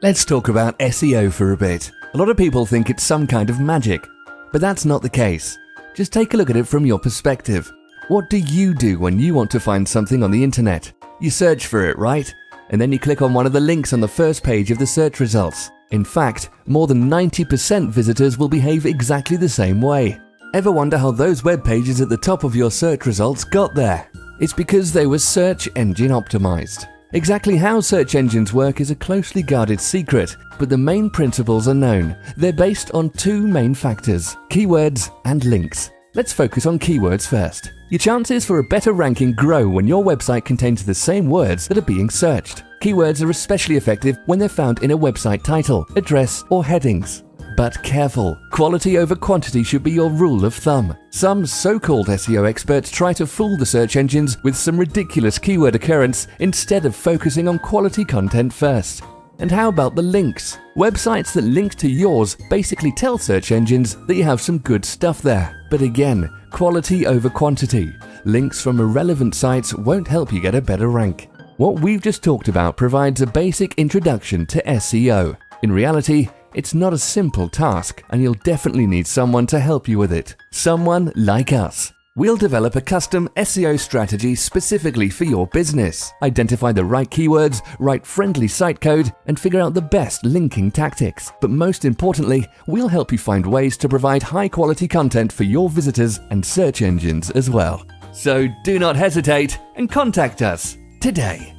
Let's talk about SEO for a bit. A lot of people think it's some kind of magic, but that's not the case. Just take a look at it from your perspective. What do you do when you want to find something on the internet? You search for it, right? And then you click on one of the links on the first page of the search results. In fact, more than 90% visitors will behave exactly the same way. Ever wonder how those web pages at the top of your search results got there? It's because they were search engine optimized. Exactly how search engines work is a closely guarded secret, but the main principles are known. They're based on two main factors: keywords and links. Let's focus on keywords first. Your chances for a better ranking grow when your website contains the same words that are being searched. Keywords are especially effective when they're found in a website title, address, or headings. But careful, quality over quantity should be your rule of thumb. Some so-called SEO experts try to fool the search engines with some ridiculous keyword occurrence instead of focusing on quality content first. And how about the links? Websites that link to yours basically tell search engines that you have some good stuff there. But again, quality over quantity. Links from irrelevant sites won't help you get a better rank. What we've just talked about provides a basic introduction to SEO. In reality, it's not a simple task, and you'll definitely need someone to help you with it. Someone like us. We'll develop a custom SEO strategy specifically for your business, identify the right keywords, write friendly site code, and figure out the best linking tactics. But most importantly, we'll help you find ways to provide high-quality content for your visitors and search engines as well. So do not hesitate and contact us today.